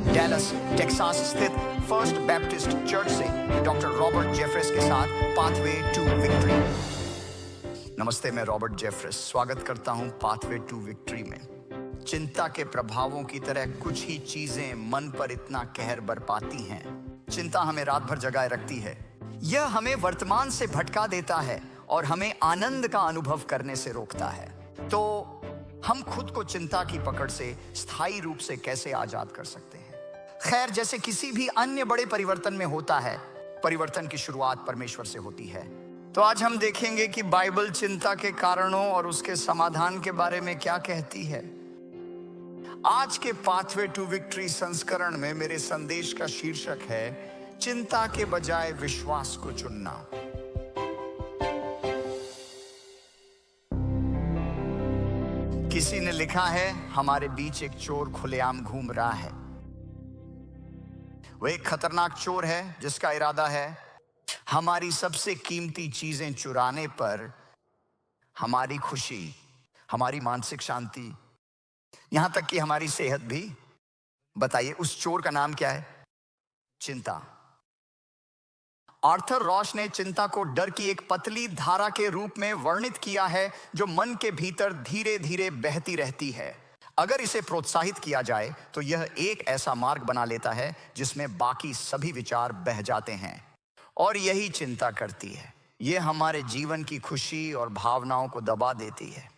Dallas Texas स्थित first Baptist church से doctor Robert जेफरस के साथ पाथवे टू विक्ट्री। नमस्ते, मैं रॉबर्ट जेफरस स्वागत करता हूं पाथवे टू विक्ट्री में। चिंता के प्रभावों की तरह कुछ ही चीजें मन पर इतना कहर बरपाती हैं। चिंता हमें रात भर जगाए रखती है। यह हमें वर्तमान से भटका देता है और हमें आनंद का अनुभव करने से रोकता है। तो हम खुद को चिंता की पकड़ से स्थायी रूप से कैसे आजाद कर सकते हैं? खैर, जैसे किसी भी अन्य बड़े परिवर्तन में होता है, परिवर्तन की शुरुआत परमेश्वर से होती है। तो आज हम देखेंगे कि बाइबल चिंता के कारणों और उसके समाधान के बारे में क्या कहती है। आज के पाथवे टू विक्ट्री संस्करण में मेरे संदेश का शीर्षक है चिंता के बजाय विश्वास को चुनना। किसी ने लिखा है, हमारे बीच एक चोर खुलेआम घूम रहा है। वह एक खतरनाक चोर है जिसका इरादा है हमारी सबसे कीमती चीजें चुराने पर हमारी खुशी, हमारी मानसिक शांति, यहां तक कि हमारी सेहत भी। बताइए, उस चोर का नाम क्या है? चिंता। आर्थर रॉश ने चिंता को डर की एक पतली धारा के रूप में वर्णित किया है जो मन के भीतर धीरे धीरे बहती रहती है। अगर इसे प्रोत्साहित किया जाए तो यह एक ऐसा मार्ग बना लेता है जिसमें बाकी सभी विचार बह जाते हैं। और यही चिंता करती है। यह हमारे जीवन की खुशी और भावनाओं को दबा देती है।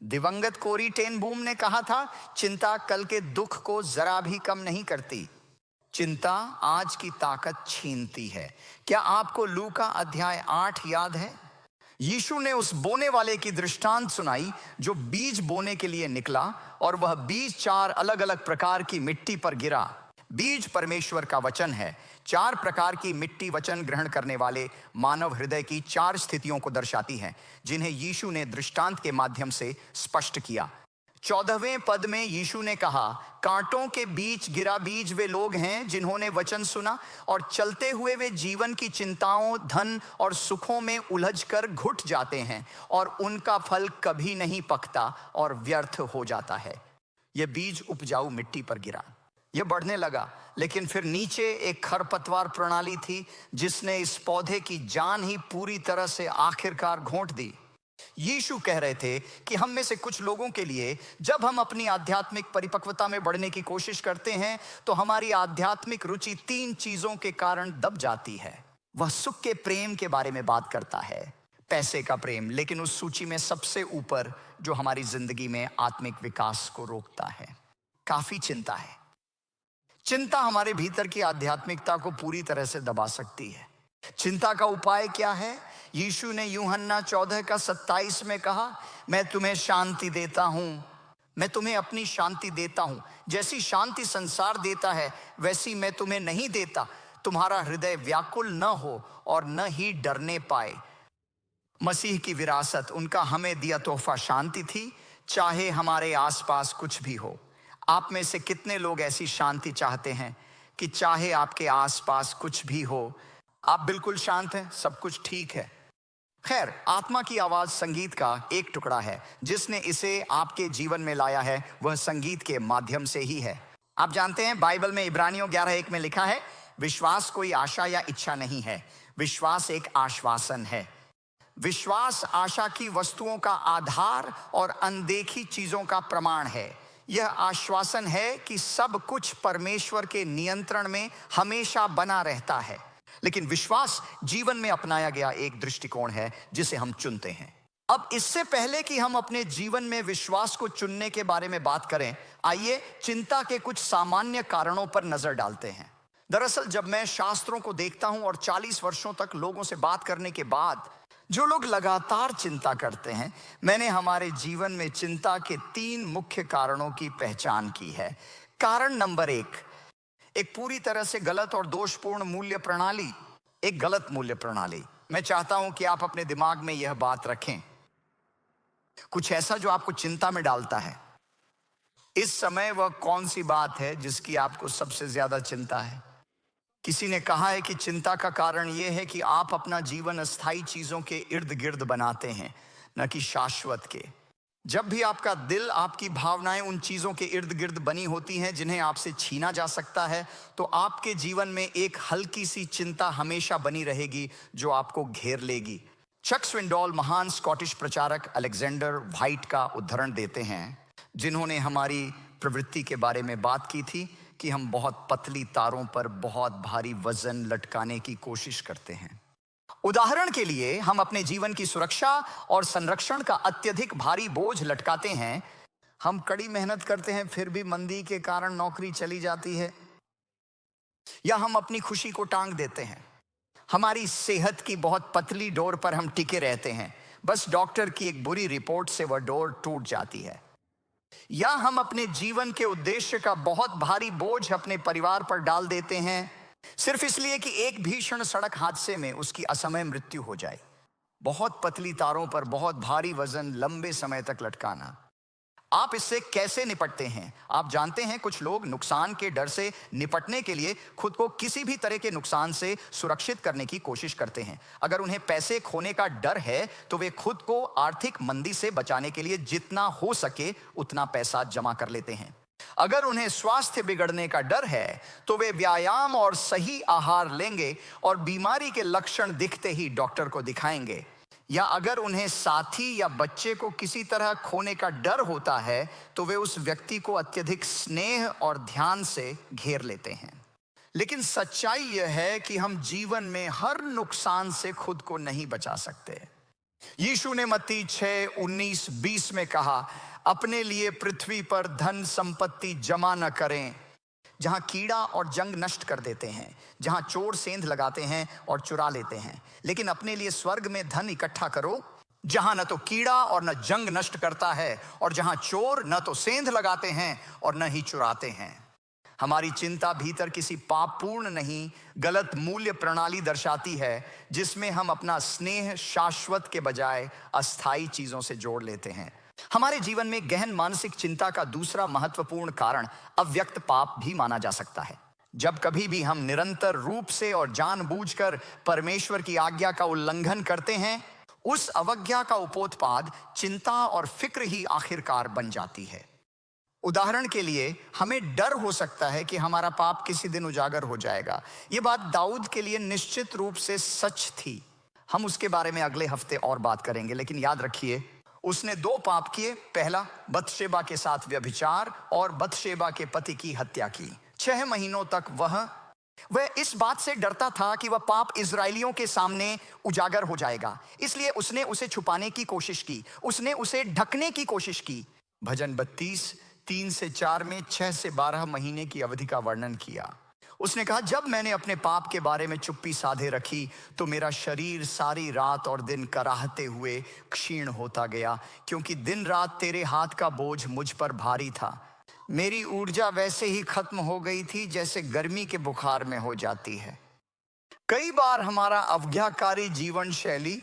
दिवंगत कोरी टेन बूम ने कहा था, चिंता कल के दुख को जरा भी कम नहीं करती, चिंता आज की ताकत छीनती है। क्या आपको लूका अध्याय 8 याद है? यीशु ने उस बोने वाले की दृष्टांत सुनाई जो बीज बोने के लिए निकला और वह बीज 4 अलग अलग प्रकार की मिट्टी पर गिरा। बीज परमेश्वर का वचन है। 4 प्रकार की मिट्टी वचन ग्रहण करने वाले मानव हृदय की 4 स्थितियों को दर्शाती हैं, जिन्हें यीशु ने दृष्टांत के माध्यम से स्पष्ट किया। 14वें पद में यीशु ने कहा, कांटों के बीच गिरा बीज वे लोग हैं जिन्होंने वचन सुना और चलते हुए वे जीवन की चिंताओं, धन और सुखों में उलझकर घुट जाते हैं और उनका फल कभी नहीं पकता और व्यर्थ हो जाता है। यह बीज उपजाऊ मिट्टी पर गिरा। यह बढ़ने लगा, लेकिन फिर नीचे एक खरपतवार प्रणाली थी जिसने इस पौधे की जान ही पूरी तरह से आखिरकार घोंट दी। यीशु कह रहे थे कि हम में से कुछ लोगों के लिए जब हम अपनी आध्यात्मिक परिपक्वता में बढ़ने की कोशिश करते हैं तो हमारी आध्यात्मिक रुचि 3 चीजों के कारण दब जाती है। वह सुख के प्रेम के बारे में बात करता है, पैसे का प्रेम, लेकिन उस सूची में सबसे ऊपर जो हमारी जिंदगी में आत्मिक विकास को रोकता है, काफी चिंता है। चिंता हमारे भीतर की आध्यात्मिकता को पूरी तरह से दबा सकती है। चिंता का उपाय क्या है? यीशु ने यूहन्ना 14:27 में कहा, मैं तुम्हें शांति देता हूं, मैं तुम्हें अपनी शांति देता हूं। जैसी शांति संसार देता है वैसी मैं तुम्हें नहीं देता। तुम्हारा हृदय व्याकुल न हो और न ही डरने पाए। मसीह की विरासत, उनका हमें दिया तोहफा शांति थी, चाहे हमारे आसपास कुछ भी हो। आप में से कितने लोग ऐसी शांति चाहते हैं कि चाहे आपके आसपास कुछ भी हो, आप बिल्कुल शांत हैं, सब कुछ ठीक है? खैर, आत्मा की आवाज संगीत का एक टुकड़ा है जिसने इसे आपके जीवन में लाया है। वह संगीत के माध्यम से ही है। आप जानते हैं, बाइबल में इब्रानियों 11:1 में लिखा है, विश्वास कोई आशा या इच्छा नहीं है, विश्वास एक आश्वासन है। विश्वास आशा की वस्तुओं का आधार और अनदेखी चीजों का प्रमाण है। यह आश्वासन है कि सब कुछ परमेश्वर के नियंत्रण में हमेशा बना रहता है। लेकिन विश्वास जीवन में अपनाया गया एक दृष्टिकोण है जिसे हम चुनते हैं। अब इससे पहले कि हम अपने जीवन में विश्वास को चुनने के बारे में बात करें, आइए चिंता के कुछ सामान्य कारणों पर नजर डालते हैं। दरअसल जब मैं शास्त्रों को देखता हूं और 40 वर्षों तक लोगों से बात करने के बाद जो लोग लगातार चिंता करते हैं, मैंने हमारे जीवन में चिंता के 3 मुख्य कारणों की पहचान की है। कारण नंबर 1, एक पूरी तरह से गलत और दोषपूर्ण मूल्य प्रणाली, एक गलत मूल्य प्रणाली। मैं चाहता हूं कि आप अपने दिमाग में यह बात रखें, कुछ ऐसा जो आपको चिंता में डालता है। इस समय वह कौन सी बात है जिसकी आपको सबसे ज्यादा चिंता है? किसी ने कहा है कि चिंता का कारण यह है कि आप अपना जीवन अस्थायी चीजों के इर्द गिर्द बनाते हैं, न कि शाश्वत के। जब भी आपका दिल, आपकी भावनाएं उन चीजों के इर्द गिर्द बनी होती हैं जिन्हें आपसे छीना जा सकता है, तो आपके जीवन में एक हल्की सी चिंता हमेशा बनी रहेगी जो आपको घेर लेगी। चक स्विंडॉल महान स्कॉटिश प्रचारक अलेक्जेंडर व्हाइट का उदाहरण देते हैं, जिन्होंने हमारी प्रवृत्ति के बारे में बात की थी कि हम बहुत पतली तारों पर बहुत भारी वजन लटकाने की कोशिश करते हैं। उदाहरण के लिए, हम अपने जीवन की सुरक्षा और संरक्षण का अत्यधिक भारी बोझ लटकाते हैं। हम कड़ी मेहनत करते हैं, फिर भी मंदी के कारण नौकरी चली जाती है, या हम अपनी खुशी को टांग देते हैं। हमारी सेहत की बहुत पतली डोर पर हम टिके रहते हैं, बस डॉक्टर की एक बुरी रिपोर्ट से वह डोर टूट जाती है। या हम अपने जीवन के उद्देश्य का बहुत भारी बोझ अपने परिवार पर डाल देते हैं, सिर्फ इसलिए कि एक भीषण सड़क हादसे में उसकी असमय मृत्यु हो जाए। बहुत पतली तारों पर बहुत भारी वजन लंबे समय तक लटकाना। आप इससे कैसे निपटते हैं? आप जानते हैं, कुछ लोग नुकसान के डर से निपटने के लिए खुद को किसी भी तरह के नुकसान से सुरक्षित करने की कोशिश करते हैं। अगर उन्हें पैसे खोने का डर है तो वे खुद को आर्थिक मंदी से बचाने के लिए जितना हो सके उतना पैसा जमा कर लेते हैं। अगर उन्हें स्वास्थ्य बिगड़ने का डर है तो वे व्यायाम और सही आहार लेंगे और बीमारी के लक्षण दिखते ही डॉक्टर को दिखाएंगे। या अगर उन्हें साथी या बच्चे को किसी तरह खोने का डर होता है तो वे उस व्यक्ति को अत्यधिक स्नेह और ध्यान से घेर लेते हैं। लेकिन सच्चाई यह है कि हम जीवन में हर नुकसान से खुद को नहीं बचा सकते। यीशु ने मत्ती 6:19-20 में कहा, अपने लिए पृथ्वी पर धन संपत्ति जमा न करें जहां कीड़ा और जंग नष्ट कर देते हैं, जहां चोर सेंध लगाते हैं और चुरा लेते हैं, लेकिन अपने लिए स्वर्ग में धन इकट्ठा करो जहां न तो कीड़ा और न जंग नष्ट करता है और जहां चोर न तो सेंध लगाते हैं और न ही चुराते हैं। हमारी चिंता भीतर किसी पापपूर्ण नहीं, गलत मूल्य प्रणाली दर्शाती है जिसमें हम अपना स्नेह शाश्वत के बजाय अस्थायी चीजों से जोड़ लेते हैं। हमारे जीवन में गहन मानसिक चिंता का दूसरा महत्वपूर्ण कारण अव्यक्त पाप भी माना जा सकता है। जब कभी भी हम निरंतर रूप से और जानबूझकर परमेश्वर की आज्ञा का उल्लंघन करते हैं, उस अवज्ञा का उपोत्पाद चिंता और फिक्र ही आखिरकार बन जाती है। उदाहरण के लिए, हमें डर हो सकता है कि हमारा पाप किसी दिन उजागर हो जाएगा। यह बात दाऊद के लिए निश्चित रूप से सच थी। हम उसके बारे में अगले हफ्ते और बात करेंगे, लेकिन याद रखिए, उसने 2 पाप किए। पहला, बतशेबा के साथ व्यभिचार और बतशेबा के पति की हत्या की। 6 महीनों तक वह इस बात से डरता था कि वह पाप इजरायलियों के सामने उजागर हो जाएगा, इसलिए उसने उसे छुपाने की कोशिश की, उसने उसे ढकने की कोशिश की। भजन 32:3-4 में 6 से 12 महीने की अवधि का वर्णन किया। उसने कहा, जब मैंने अपने पाप के बारे में चुप्पी साधे रखी तो मेरा शरीर सारी रात और दिन कराहते हुए क्षीण होता गया, क्योंकि दिन रात तेरे हाथ का बोझ मुझ पर भारी था। मेरी ऊर्जा वैसे ही खत्म हो गई थी जैसे गर्मी के बुखार में हो जाती है। कई बार हमारा अवज्ञाकारी जीवन शैली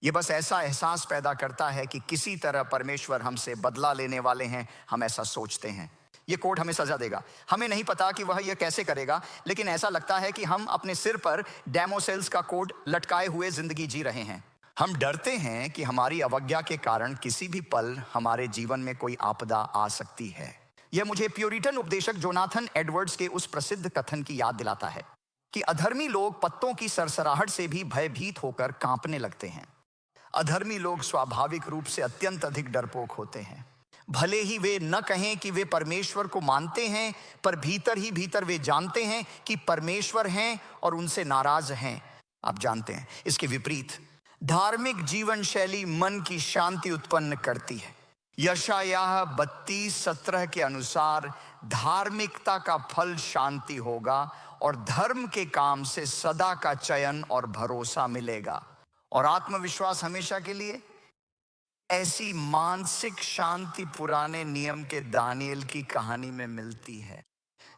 ये बस ऐसा एहसास पैदा करता है कि किसी तरह परमेश्वर हमसे बदला लेने वाले हैं। हम ऐसा सोचते हैं, ये कोर्ट हमें सजा देगा। हमें नहीं पता कि वह यह कैसे करेगा, लेकिन ऐसा लगता है कि हम अपने सिर पर डेमोसेल्स का कोट लटकाए हुए जिंदगी जी रहे हैं। हम डरते हैं कि हमारी अवज्ञा के कारण किसी भी पल हमारे जीवन में कोई आपदा आ सकती है। यह मुझे प्यूरिटन उपदेशक जोनाथन एडवर्ड्स के उस प्रसिद्ध कथन की याद दिलाता है कि अधर्मी लोग पत्तों की सरसराहट से भी भयभीत होकर कांपने लगते हैं। अधर्मी लोग स्वाभाविक रूप से अत्यंत अधिक डरपोक होते हैं। भले ही वे न कहें कि वे परमेश्वर को मानते हैं, पर भीतर ही भीतर वे जानते हैं कि परमेश्वर हैं और उनसे नाराज हैं। आप जानते हैं, इसके विपरीत धार्मिक जीवन शैली मन की शांति उत्पन्न करती है। यशायाह 32:17 के अनुसार धार्मिकता का फल शांति होगा और धर्म के काम से सदा का चयन और भरोसा मिलेगा। और आत्मविश्वास हमेशा के लिए। ऐसी मानसिक शांति पुराने नियम के दानियल की कहानी में मिलती है।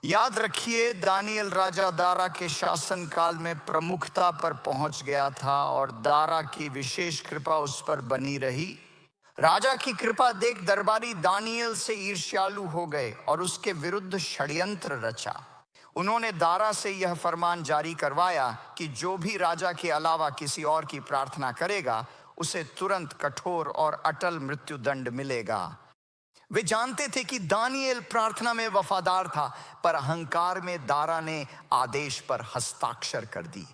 याद रखिए, दानियल राजा दारा के शासन काल में प्रमुखता पर पहुंच गया था और दारा की विशेष कृपा उस पर बनी रही। राजा की कृपा देख दरबारी दानियल से ईर्ष्यालु हो गए और उसके विरुद्ध षड्यंत्र रचा। उन्होंने दारा से यह फरमान जारी करवाया कि जो भी राजा के अलावा किसी और की प्रार्थना करेगा उसे तुरंत कठोर और अटल मृत्युदंड मिलेगा। वे जानते थे कि दानिएल प्रार्थना में वफादार था, पर अहंकार में दारा ने आदेश पर हस्ताक्षर कर दी।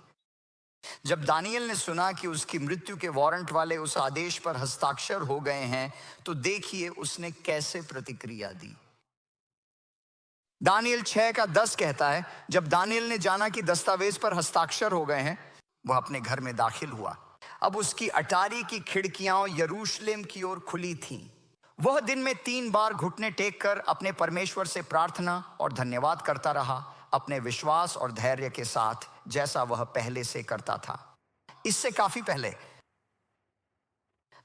जब दानिएल ने सुना कि उसकी मृत्यु के वारंट वाले उस आदेश पर हस्ताक्षर हो गए हैं, तो देखिए उसने कैसे प्रतिक्रिया दी। दानिएल 6:10 कहता है, जब दानिएल ने जाना कि दस्तावेज पर हस्ताक्षर हो गए हैं, वह अपने घर में दाखिल हुआ। अब उसकी अटारी की खिड़कियां यरूशलेम की ओर खुली थीं। वह दिन में 3 बार घुटने टेक कर अपने परमेश्वर से प्रार्थना और धन्यवाद करता रहा, अपने विश्वास और धैर्य के साथ, जैसा वह पहले से करता था। इससे काफी पहले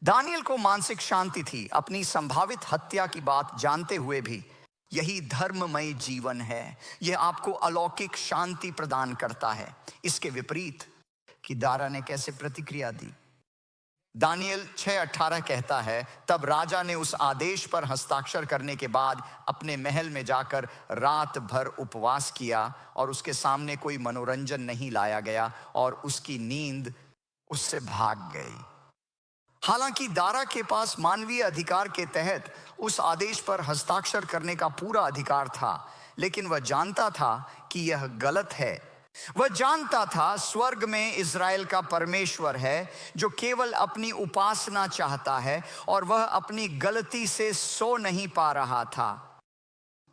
दानिएल को मानसिक शांति थी। अपनी संभावित हत्या की बात जानते हुए भी यही धर्ममय जीवन है, यह आपको अलौकिक शांति प्रदान करता है। इसके विपरीत कि दारा ने कैसे प्रतिक्रिया दी। दानिएल 6:18 कहता है, तब राजा ने उस आदेश पर हस्ताक्षर करने के बाद अपने महल में जाकर रात भर उपवास किया और उसके सामने कोई मनोरंजन नहीं लाया गया और उसकी नींद उससे भाग गई। हालांकि दारा के पास मानवीय अधिकार के तहत उस आदेश पर हस्ताक्षर करने का पूरा अधिकार था, लेकिन वह जानता था कि यह गलत है। वह जानता था स्वर्ग में इज़राइल का परमेश्वर है जो केवल अपनी उपासना चाहता है, और वह अपनी गलती से सो नहीं पा रहा था।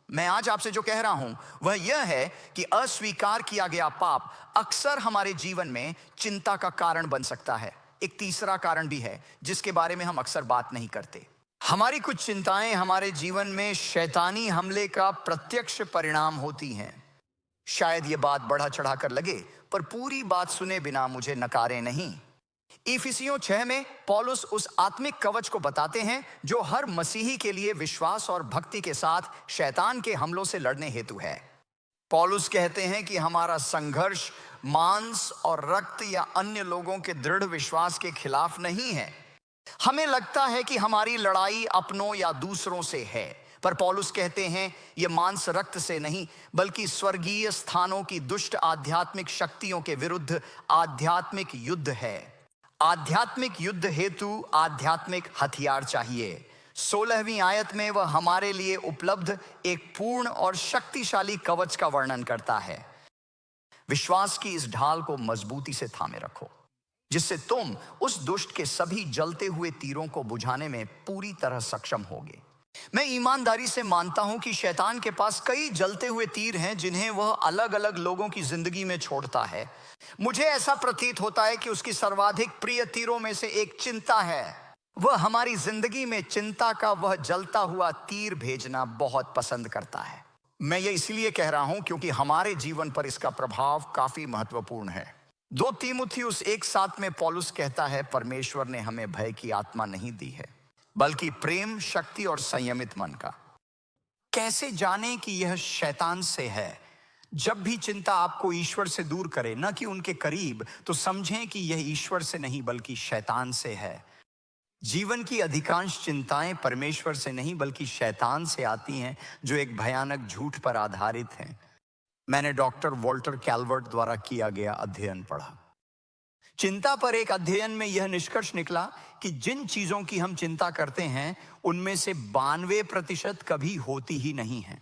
मैं आज आपसे जो कह रहा हूं वह यह है कि अस्वीकार किया गया पाप अक्सर हमारे जीवन में चिंता का कारण बन सकता है। एक तीसरा कारण भी है जिसके बारे में हम अक्सर बात नहीं करते। हमारी कुछ चिंताएं हमारे जीवन में शैतानी हमले का प्रत्यक्ष परिणाम होती हैं। शायद ये बात बढ़ा चढ़ा कर लगे, पर पूरी बात सुने बिना मुझे नकारे नहीं। इफिसियों 6 में पौलुस उस आत्मिक कवच को बताते हैं जो हर मसीही के लिए विश्वास और भक्ति के साथ शैतान के हमलों से लड़ने हेतु है। पौलुस कहते हैं कि हमारा संघर्ष मांस और रक्त या अन्य लोगों के दृढ़ विश्वास के खिलाफ नहीं है। हमें लगता है कि हमारी लड़ाई अपनों या दूसरों से है, पर पौलुस कहते हैं यह मांस रक्त से नहीं, बल्कि स्वर्गीय स्थानों की दुष्ट आध्यात्मिक शक्तियों के विरुद्ध आध्यात्मिक युद्ध है। आध्यात्मिक युद्ध हेतु आध्यात्मिक हथियार चाहिए। 16वीं आयत में वह हमारे लिए उपलब्ध एक पूर्ण और शक्तिशाली कवच का वर्णन करता है। विश्वास की इस ढाल को मजबूती से थामे रखो, जिससे तुम उस दुष्ट के सभी जलते हुए तीरों को बुझाने में पूरी तरह सक्षम होगे। मैं ईमानदारी से मानता हूं कि शैतान के पास कई जलते हुए तीर हैं जिन्हें वह अलग अलग लोगों की जिंदगी में छोड़ता है। मुझे ऐसा प्रतीत होता है कि उसकी सर्वाधिक प्रिय तीरों में से एक चिंता है। वह हमारी जिंदगी में चिंता का वह जलता हुआ तीर भेजना बहुत पसंद करता है। मैं ये इसलिए कह रहा हूं क्योंकि हमारे जीवन पर इसका प्रभाव काफी महत्वपूर्ण है। 2 तीमुथियुस 1:7 में पौलुस कहता है, परमेश्वर ने हमें भय की आत्मा नहीं दी है, बल्कि प्रेम, शक्ति और संयमित मन का। कैसे जाने कि यह शैतान से है? जब भी चिंता आपको ईश्वर से दूर करे, न कि उनके करीब, तो समझें कि यह ईश्वर से नहीं बल्कि शैतान से है। जीवन की अधिकांश चिंताएं परमेश्वर से नहीं बल्कि शैतान से आती हैं, जो एक भयानक झूठ पर आधारित हैं। मैंने डॉक्टर वॉल्टर कैलवर्ट द्वारा किया गया अध्ययन पढ़ा। चिंता पर एक अध्ययन में यह निष्कर्ष निकला कि जिन चीजों की हम चिंता करते हैं उनमें से 92% कभी होती ही नहीं है।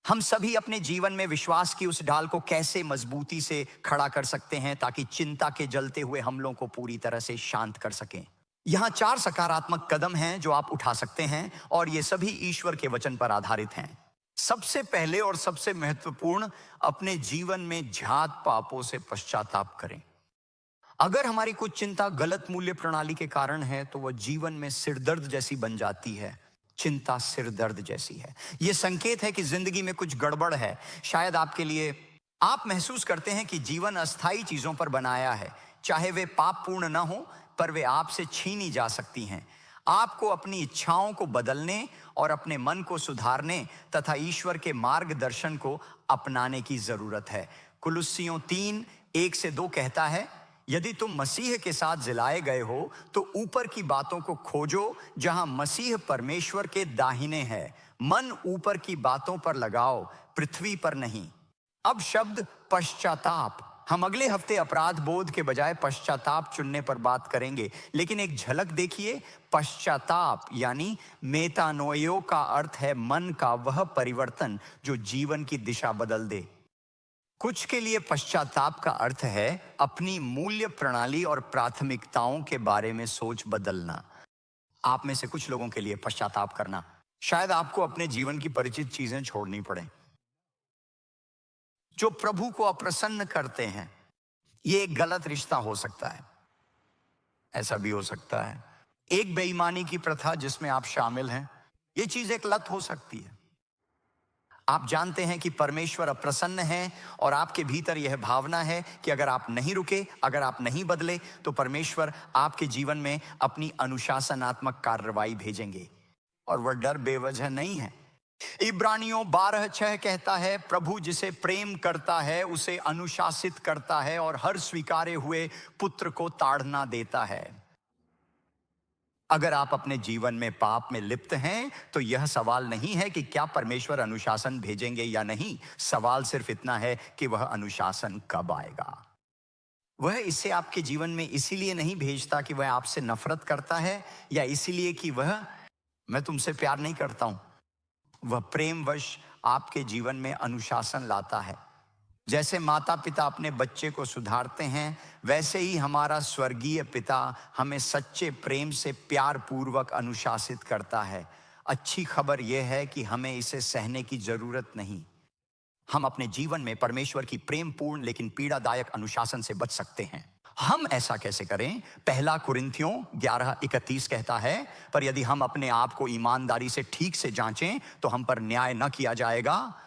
हम सभी अपने जीवन में विश्वास की उस ढाल को कैसे मजबूती से खड़ा कर सकते हैं ताकि चिंता के जलते हुए हमलों को पूरी तरह से शांत कर सकें। यहाँ 4 सकारात्मक कदम हैं जो आप उठा सकते हैं, और ये सभी ईश्वर के वचन पर आधारित हैं। सबसे पहले और सबसे महत्वपूर्ण, अपने जीवन में ज्ञात पापों से पश्चाताप करें। अगर हमारी कुछ चिंता गलत मूल्य प्रणाली के कारण है तो वह जीवन में सिरदर्द जैसी बन जाती है। चिंता सिरदर्द जैसी है। यह संकेत है कि जिंदगी में कुछ गड़बड़ है। शायद आपके लिए आप महसूस करते हैं कि जीवन अस्थायी चीजों पर बनाया है, चाहे वे पापपूर्ण ना हो, पर वे आपसे छीनी जा सकती हैं। आपको अपनी इच्छाओं को बदलने और अपने मन को सुधारने तथा ईश्वर के मार्गदर्शन को अपनाने की जरूरत है। कुलुस्सियों 3:1-2 कहता है, यदि तुम मसीह के साथ जिलाए गए हो तो ऊपर की बातों को खोजो जहां मसीह परमेश्वर के दाहिने है। मन ऊपर की बातों पर लगाओ, पृथ्वी पर नहीं। अब शब्द पश्चाताप हम अगले हफ्ते अपराध बोध के बजाय पश्चाताप चुनने पर बात करेंगे, लेकिन एक झलक देखिए। पश्चाताप यानी मेटानोयो का अर्थ है मन का वह परिवर्तन जो जीवन की दिशा बदल दे। कुछ के लिए पश्चाताप का अर्थ है अपनी मूल्य प्रणाली और प्राथमिकताओं के बारे में सोच बदलना। आप में से कुछ लोगों के लिए पश्चाताप करना शायद आपको अपने जीवन की परिचित चीजें छोड़नी पड़े जो प्रभु को अप्रसन्न करते हैं। ये एक गलत रिश्ता हो सकता है, ऐसा भी हो सकता है एक बेईमानी की प्रथा जिसमें आप शामिल हैं। ये चीज एक लत हो सकती है। आप जानते हैं कि परमेश्वर अप्रसन्न है और आपके भीतर यह भावना है कि अगर आप नहीं रुके, अगर आप नहीं बदले, तो परमेश्वर आपके जीवन में अपनी अनुशासनात्मक कार्रवाई भेजेंगे। और वह डर बेवजह नहीं है। इब्रानियों 12:6 कहता है, प्रभु जिसे प्रेम करता है उसे अनुशासित करता है और हर स्वीकारे हुए पुत्र को ताड़ना देता है। अगर आप अपने जीवन में पाप में लिप्त हैं तो यह सवाल नहीं है कि क्या परमेश्वर अनुशासन भेजेंगे या नहीं। सवाल सिर्फ इतना है कि वह अनुशासन कब आएगा। वह इसे आपके जीवन में इसीलिए नहीं भेजता कि वह आपसे नफरत करता है या इसीलिए कि मैं तुमसे प्यार नहीं करता हूं। वह प्रेमवश आपके जीवन में अनुशासन लाता है। जैसे माता पिता अपने बच्चे को सुधारते हैं, वैसे ही हमारा स्वर्गीय पिता हमें सच्चे प्रेम से प्यार पूर्वक अनुशासित करता है। अच्छी खबर यह है कि हमें इसे सहने की जरूरत नहीं। हम अपने जीवन में परमेश्वर की प्रेमपूर्ण लेकिन पीड़ादायक अनुशासन से बच सकते हैं। हम ऐसा कैसे करें? 1 कुरिन्थियों 11:31 कहता है, पर यदि हम अपने आप को ईमानदारी से ठीक से जांचें तो हम पर न्याय न किया जाएगा।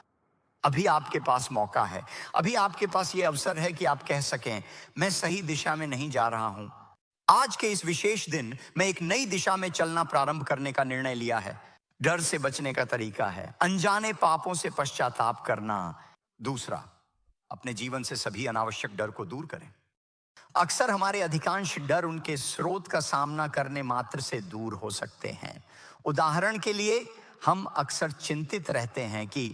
अभी आपके पास मौका है, अभी आपके पास यह अवसर है कि आप कह सकें, मैं सही दिशा में नहीं जा रहा हूं। आज के इस विशेष दिन मैं एक नई दिशा में चलना प्रारंभ करने का निर्णय लिया है। डर से बचने का तरीका है अनजाने पापों से पश्चाताप करना। दूसरा, अपने जीवन से सभी अनावश्यक डर को दूर करें। अक्सर हमारे अधिकांश डर उनके स्रोत का सामना करने मात्र से दूर हो सकते हैं। उदाहरण के लिए, हम अक्सर चिंतित रहते हैं कि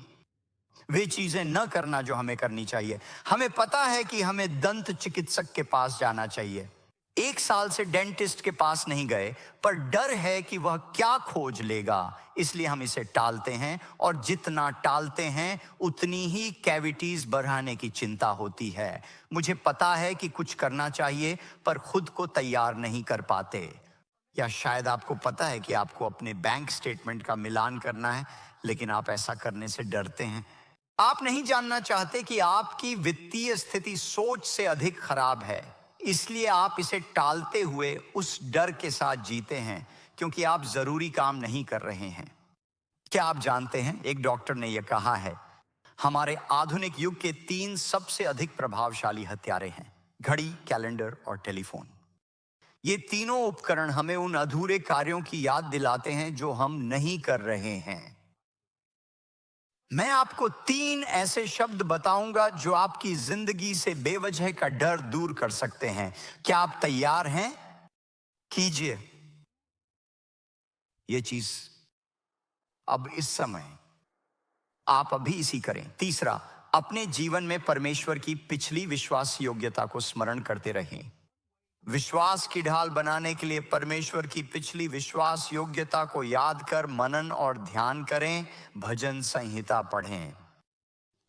वे चीजें न करना जो हमें करनी चाहिए। हमें पता है कि हमें दंत चिकित्सक के पास जाना चाहिए। 1 साल से डेंटिस्ट के पास नहीं गए, पर डर है कि वह क्या खोज लेगा, इसलिए हम इसे टालते हैं। और जितना टालते हैं उतनी ही कैविटीज बढ़ाने की चिंता होती है। मुझे पता है कि कुछ करना चाहिए, पर खुद को तैयार नहीं कर पाते। या शायद आपको पता है कि आपको अपने बैंक स्टेटमेंट का मिलान करना है, लेकिन आप ऐसा करने से डरते हैं। आप नहीं जानना चाहते कि आपकी वित्तीय स्थिति सोच से अधिक खराब है, इसलिए आप इसे टालते हुए उस डर के साथ जीते हैं क्योंकि आप जरूरी काम नहीं कर रहे हैं। क्या आप जानते हैं, एक डॉक्टर ने यह कहा है, हमारे आधुनिक युग के 3 सबसे अधिक प्रभावशाली हथियारे हैं: घड़ी, कैलेंडर और टेलीफोन। ये तीनों उपकरण हमें उन अधूरे कार्यों की याद दिलाते हैं जो हम नहीं कर रहे हैं। मैं आपको 3 ऐसे शब्द बताऊंगा जो आपकी जिंदगी से बेवजह का डर दूर कर सकते हैं। क्या आप तैयार हैं? कीजिए ये चीज अब इस समय। आप अभी इसी करें। तीसरा, अपने जीवन में परमेश्वर की पिछली विश्वास योग्यता को स्मरण करते रहें। विश्वास की ढाल बनाने के लिए परमेश्वर की पिछली विश्वास योग्यता को याद कर मनन और ध्यान करें। भजन संहिता पढ़ें।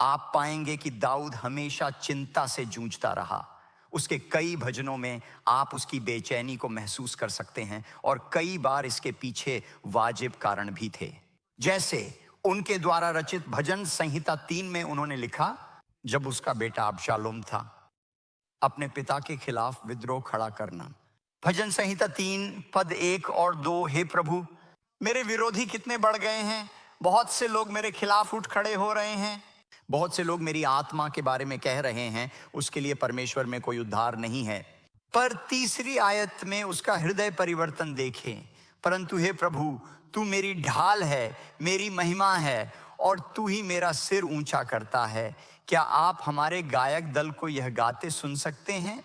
आप पाएंगे कि दाऊद हमेशा चिंता से जूझता रहा। उसके कई भजनों में आप उसकी बेचैनी को महसूस कर सकते हैं और कई बार इसके पीछे वाजिब कारण भी थे। जैसे उनके द्वारा रचित भजन संहिता 3 में उन्होंने लिखा, जब उसका बेटा अबशालोम था, अपने पिता के खिलाफ विद्रोह खड़ा करना। भजन संहिता 3 पद 1 और 2, हे प्रभु, मेरे विरोधी कितने बढ़ गए हैं, बहुत से लोग मेरे खिलाफ उठ खड़े हो रहे हैं। बहुत से लोग मेरी आत्मा के बारे में कह रहे हैं, उसके लिए परमेश्वर में कोई उद्धार नहीं है। पर तीसरी आयत में उसका हृदय परिवर्तन देखें, परंतु हे प्रभु, तू मेरी ढाल है, मेरी महिमा है और तू ही मेरा सिर ऊंचा करता है। क्या आप हमारे गायक दल को यह गाते सुन सकते हैं?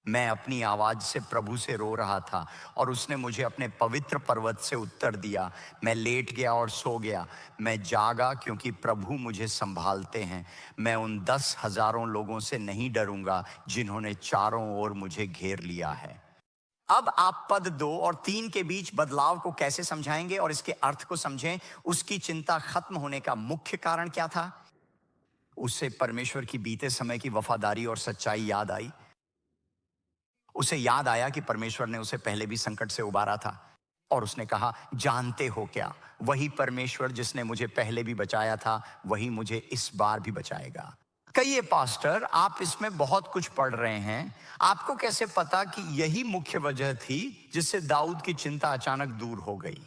मैं अपनी आवाज से प्रभु से रो रहा था और उसने मुझे अपने पवित्र पर्वत से उत्तर दिया। मैं लेट गया और सो गया। मैं जागा क्योंकि प्रभु मुझे संभालते हैं। मैं उन 10,000 लोगों से नहीं डरूंगा जिन्होंने चारों ओर मुझे घेर लिया है। अब आप पद 2 और 3 के बीच बदलाव को कैसे समझाएंगे और इसके अर्थ को समझें। उसकी चिंता खत्म होने का मुख्य कारण क्या था? उससे परमेश्वर की बीते समय की वफादारी और सच्चाई याद आई। उसे याद आया कि परमेश्वर ने उसे पहले भी संकट से उबारा था और उसने कहा, जानते हो क्या, वही परमेश्वर जिसने मुझे पहले भी बचाया था वही मुझे इस बार भी बचाएगा। कहिए पास्टर, आप इसमें बहुत कुछ पढ़ रहे हैं, आपको कैसे पता कि यही मुख्य वजह थी जिससे दाऊद की चिंता अचानक दूर हो गई?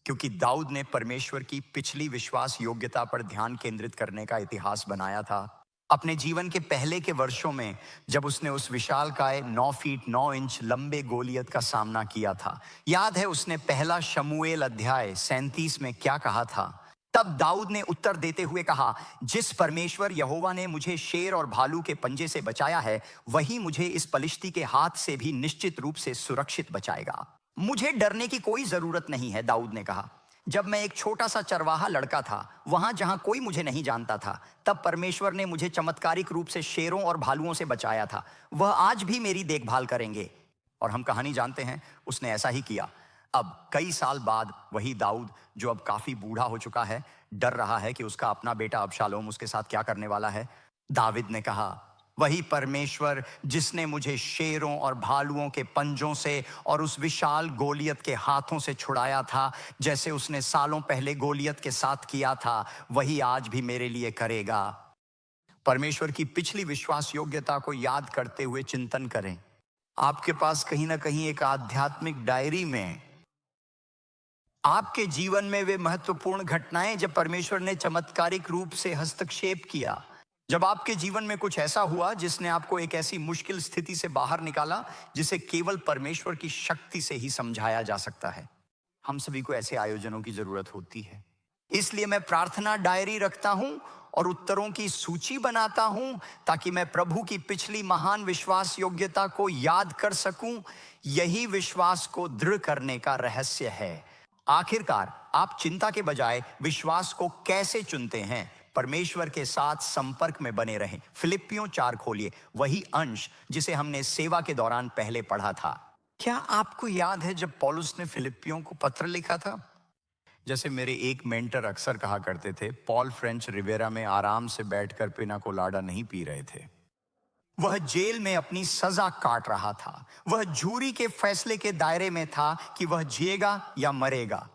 क्योंकि दाऊद ने परमेश्वर की पिछली विश्वास योग्यता पर ध्यान केंद्रित करने का इतिहास बनाया था। अपने जीवन के पहले के वर्षों में जब उसने उस विशालकाय 9 फीट 9 इंच लंबे गोलियत का सामना किया था, याद है उसने पहला शमूएल अध्याय 37 में क्या कहा था? तब दाऊद ने उत्तर देते हुए कहा, जिस परमेश्वर यहोवा ने मुझे शेर और भालू के पंजे से बचाया है वही मुझे इस पलिश्ती के हाथ से भी निश्चित रूप से सुरक्षित बचाएगा। मुझे डरने की कोई जरूरत नहीं है, दाऊद ने कहा। जब मैं एक छोटा सा चरवाहा लड़का था, वहां जहां कोई मुझे नहीं जानता था, तब परमेश्वर ने मुझे चमत्कारिक रूप से शेरों और भालुओं से बचाया था। वह आज भी मेरी देखभाल करेंगे। और हम कहानी जानते हैं, उसने ऐसा ही किया। अब कई साल बाद वही दाऊद, जो अब काफी बूढ़ा हो चुका है, डर रहा है कि उसका अपना बेटा अबशालोम उसके साथ क्या करने वाला है। दाविद ने कहा, वही परमेश्वर जिसने मुझे शेरों और भालुओं के पंजों से और उस विशाल गोलियत के हाथों से छुड़ाया था, जैसे उसने सालों पहले गोलियत के साथ किया था, वही आज भी मेरे लिए करेगा। परमेश्वर की पिछली विश्वास योग्यता को याद करते हुए चिंतन करें। आपके पास कहीं ना कहीं एक आध्यात्मिक डायरी में आपके जीवन में वे महत्वपूर्ण घटनाएं जब परमेश्वर ने चमत्कारिक रूप से हस्तक्षेप किया, जब आपके जीवन में कुछ ऐसा हुआ जिसने आपको एक ऐसी मुश्किल स्थिति से बाहर निकाला जिसे केवल परमेश्वर की शक्ति से ही समझाया जा सकता है। हम सभी को ऐसे आयोजनों की जरूरत होती है। इसलिए मैं प्रार्थना डायरी रखता हूं और उत्तरों की सूची बनाता हूं ताकि मैं प्रभु की पिछली महान विश्वास योग्यता को याद कर सकूं। यही विश्वास को दृढ़ करने का रहस्य है। आखिरकार आप चिंता के बजाय विश्वास को कैसे चुनते हैं? परमेश्वर के साथ संपर्क में बने रहें। फिलिप्पियों 4 खोलिए, वही अंश जिसे हमने सेवा के दौरान पहले पढ़ा था। क्या आपको याद है जब पौलुस ने फिलिप्पियों को पत्र लिखा था? जैसे मेरे एक मेंटर अक्सर कहा करते थे, पॉल फ्रेंच रिवेरा में आराम से बैठकर पिना कोलाडा नहीं पी रहे थे। वह जेल में अपनी सजा काट रहा था। वह जूरी के फैसले के दायरे में था कि वह जिएगा या मरेगा।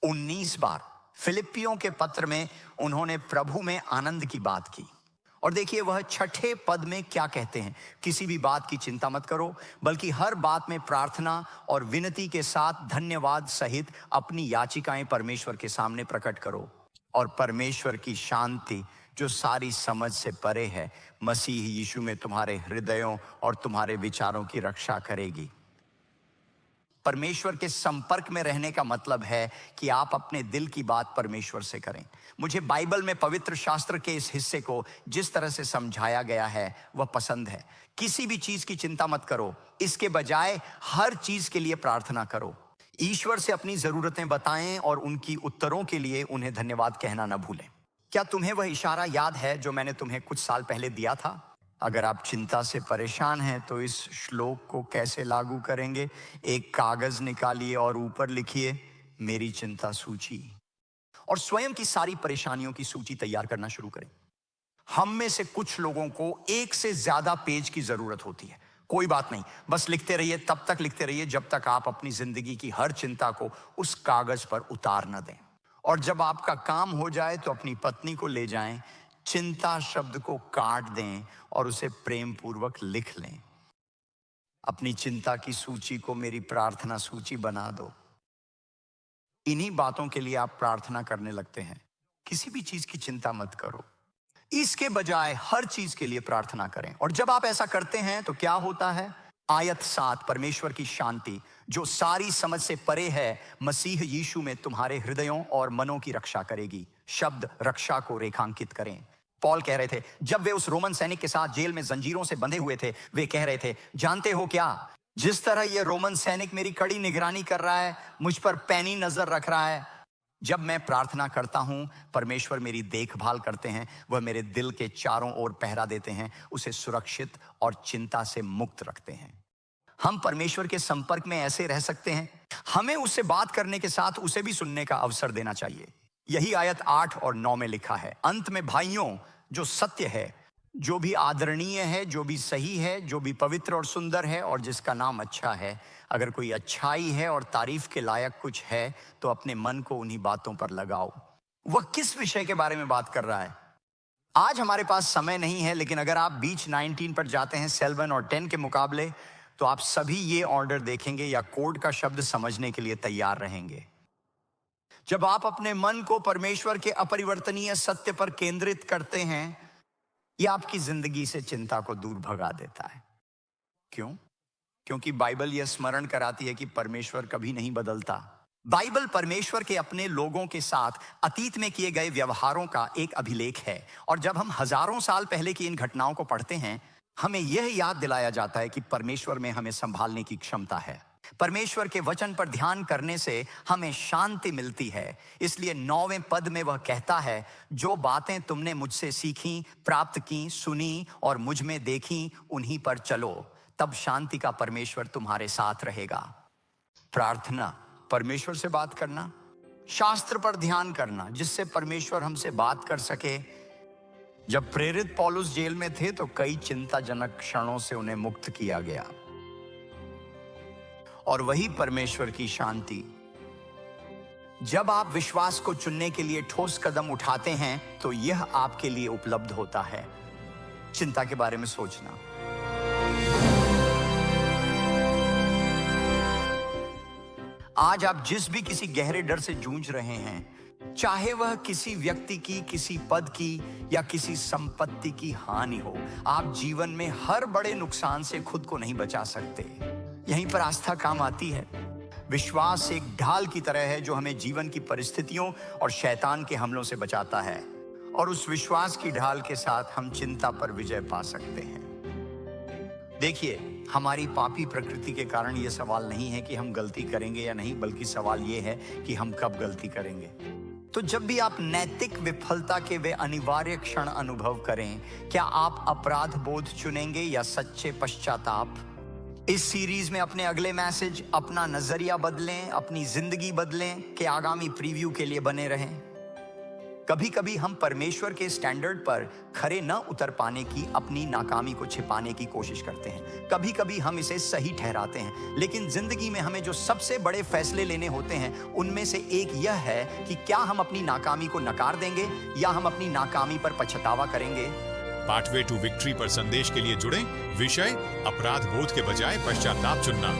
19 बार फिलिप्पियों के पत्र में उन्होंने प्रभु में आनंद की बात की। और देखिए वह 6ठे पद में क्या कहते हैं, किसी भी बात की चिंता मत करो, बल्कि हर बात में प्रार्थना और विनती के साथ धन्यवाद सहित अपनी याचिकाएं परमेश्वर के सामने प्रकट करो। और परमेश्वर की शांति जो सारी समझ से परे है, मसीह यीशु में तुम्हारे हृदयों और तुम्हारे विचारों की रक्षा करेगी। परमेश्वर के संपर्क में रहने का मतलब है कि आप अपने दिल की बात परमेश्वर से करें। मुझे बाइबल में पवित्र शास्त्र के इस हिस्से को जिस तरह से समझाया गया है वह पसंद है। किसी भी चीज की चिंता मत करो, इसके बजाय हर चीज के लिए प्रार्थना करो। ईश्वर से अपनी जरूरतें बताएं और उनकी उत्तरों के लिए उन्हें धन्यवाद कहना न भूलें। क्या तुम्हें वह इशारा याद है जो मैंने तुम्हें कुछ साल पहले दिया था? अगर आप चिंता से परेशान हैं तो इस श्लोक को कैसे लागू करेंगे? एक कागज निकालिए और ऊपर लिखिए, मेरी चिंता सूची, और स्वयं की सारी परेशानियों की सूची तैयार करना शुरू करें। हम में से कुछ लोगों को एक से ज्यादा पेज की जरूरत होती है। कोई बात नहीं, बस लिखते रहिए, तब तक लिखते रहिए जब तक आप अपनी जिंदगी की हर चिंता को उस कागज पर उतार न दें। और जब आपका काम हो जाए तो अपनी पत्नी को ले जाएं, चिंता शब्द को काट दें और उसे प्रेम पूर्वक लिख लें। अपनी चिंता की सूची को मेरी प्रार्थना सूची बना दो। इन्हीं बातों के लिए आप प्रार्थना करने लगते हैं। किसी भी चीज की चिंता मत करो, इसके बजाय हर चीज के लिए प्रार्थना करें। और जब आप ऐसा करते हैं तो क्या होता है? आयत 7, परमेश्वर की शांति जो सारी समझ से परे है, मसीह यीशु में तुम्हारे हृदयों और मनों की रक्षा करेगी। शब्द रक्षा को रेखांकित करें। पॉल कह रहे थे, जब वे उस रोमन सैनिक के साथ जेल में जंजीरों से बंधे हुए थे, वे कह रहे थे, जानते हो क्या, जिस तरह ये रोमन सैनिक मेरी कड़ी निगरानी कर रहा है, मुझ पर पैनी नजर रख रहा है, जब मैं प्रार्थना करता हूं परमेश्वर मेरी देखभाल करते हैं, वह मेरे दिल के चारों ओर पहरा देते हैं, उसे सुरक्षित और चिंता से मुक्त रखते हैं। हम परमेश्वर के संपर्क में ऐसे रह सकते हैं, हमें उससे बात करने के साथ उसे भी सुनने का अवसर देना चाहिए। यही आयत 8 और 9 में लिखा है, अंत में भाइयों, जो सत्य है, जो भी आदरणीय है, जो भी सही है, जो भी पवित्र और सुंदर है और जिसका नाम अच्छा है, अगर कोई अच्छाई है और तारीफ के लायक कुछ है तो अपने मन को उन्हीं बातों पर लगाओ। वह किस विषय के बारे में बात कर रहा है? आज हमारे पास समय नहीं है, लेकिन अगर आप बीच 19 पर जाते हैं सेल 1 और 10 के मुकाबले, तो आप सभी ये ऑर्डर देखेंगे या कोड का शब्द समझने के लिए तैयार रहेंगे। जब आप अपने मन को परमेश्वर के अपरिवर्तनीय सत्य पर केंद्रित करते हैं, यह आपकी जिंदगी से चिंता को दूर भगा देता है। क्यों? क्योंकि बाइबल यह स्मरण कराती है कि परमेश्वर कभी नहीं बदलता। बाइबल परमेश्वर के अपने लोगों के साथ अतीत में किए गए व्यवहारों का एक अभिलेख है, और जब हम हजारों साल पहले की इन घटनाओं को पढ़ते हैं, हमें यह याद दिलाया जाता है कि परमेश्वर में हमें संभालने की क्षमता है। परमेश्वर के वचन पर ध्यान करने से हमें शांति मिलती है। इसलिए 9वें पद में वह कहता है, जो बातें तुमने मुझसे सीखी, प्राप्त की, सुनी और मुझ में देखी, उन्हीं पर चलो, तब शांति का परमेश्वर तुम्हारे साथ रहेगा। प्रार्थना, परमेश्वर से बात करना, शास्त्र पर ध्यान करना, जिससे परमेश्वर हमसे बात कर सके। जब प्रेरित पौलुस जेल में थे तो कई चिंताजनक क्षणों से उन्हें मुक्त किया गया, और वही परमेश्वर की शांति। जब आप विश्वास को चुनने के लिए ठोस कदम उठाते हैं तो यह आपके लिए उपलब्ध होता है। चिंता के बारे में सोचना। आज आप जिस भी किसी गहरे डर से जूझ रहे हैं, चाहे वह किसी व्यक्ति की, किसी पद की या किसी संपत्ति की हानि हो, आप जीवन में हर बड़े नुकसान से खुद को नहीं बचा सकते। यहीं पर आस्था काम आती है। विश्वास एक ढाल की तरह है जो हमें जीवन की परिस्थितियों और शैतान के हमलों से बचाता है, और उस विश्वास की ढाल के साथ हम चिंता पर विजय पा सकते हैं। देखिए, हमारी पापी प्रकृति के कारण यह सवाल नहीं है कि हम गलती करेंगे या नहीं, बल्कि सवाल यह है कि हम कब गलती करेंगे। तो जब भी आप नैतिक विफलता के वे अनिवार्य क्षण अनुभव करें, क्या आप अपराध बोध चुनेंगे या सच्चे पश्चाताप? इस सीरीज में अपने अगले मैसेज, अपना नजरिया बदलें, अपनी जिंदगी बदलें के आगामी प्रीव्यू के लिए बने रहें। कभी कभी हम परमेश्वर के स्टैंडर्ड पर खरे न उतर पाने की अपनी नाकामी को छिपाने की कोशिश करते हैं। कभी कभी हम इसे सही ठहराते हैं, लेकिन जिंदगी में हमें जो सबसे बड़े फैसले लेने होते हैं, उनमें से एक यह है कि क्या हम अपनी नाकामी को नकार देंगे या हम अपनी नाकामी पर पछतावा करेंगे। पाथवे टू विक्ट्री पर संदेश के लिए जुड़ें। विषय, अपराध बोध के बजाय पश्चाताप चुनना।